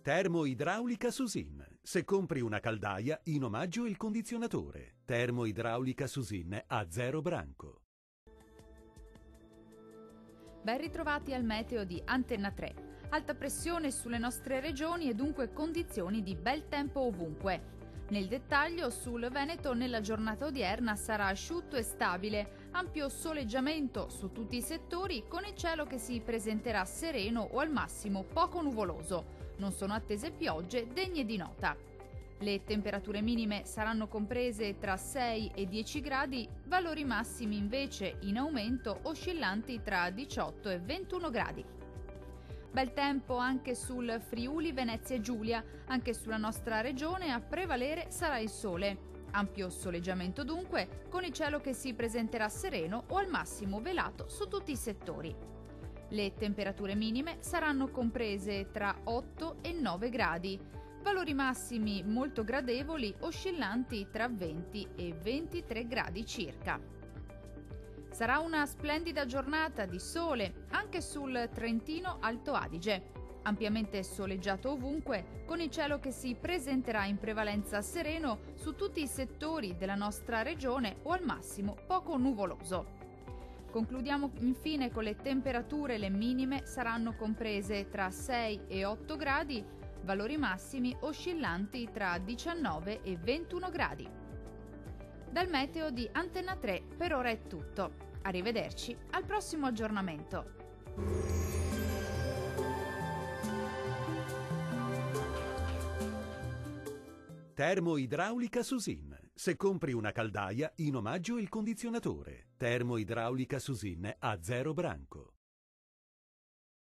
Termoidraulica Susin. Se compri una caldaia, in omaggio il condizionatore. Termoidraulica Susin a 0 branco. Ben ritrovati al meteo di Antenna 3. Alta pressione sulle nostre regioni e dunque condizioni di bel tempo ovunque. Nel dettaglio, sul Veneto nella giornata odierna sarà asciutto e stabile, ampio soleggiamento su tutti i settori con il cielo che si presenterà sereno o al massimo poco nuvoloso. Non sono attese piogge degne di nota. Le temperature minime saranno comprese tra 6 e 10 gradi, valori massimi invece in aumento oscillanti tra 18 e 21 gradi. Bel tempo anche sul Friuli Venezia Giulia, anche sulla nostra regione a prevalere sarà il sole. Ampio soleggiamento dunque, con il cielo che si presenterà sereno o al massimo velato su tutti i settori. Le temperature minime saranno comprese tra 8 e 9 gradi, valori massimi molto gradevoli oscillanti tra 20 e 23 gradi circa. Sarà una splendida giornata di sole anche sul Trentino Alto Adige. Ampiamente soleggiato ovunque, con il cielo che si presenterà in prevalenza sereno su tutti i settori della nostra regione o al massimo poco nuvoloso. Concludiamo infine con le temperature. Le minime saranno comprese tra 6 e 8 gradi, valori massimi oscillanti tra 19 e 21 gradi. Dal meteo di Antenna 3 per ora è tutto. Arrivederci al prossimo aggiornamento. Termoidraulica Susin. Se compri una caldaia, in omaggio il condizionatore. Termoidraulica Susin a 0 branco.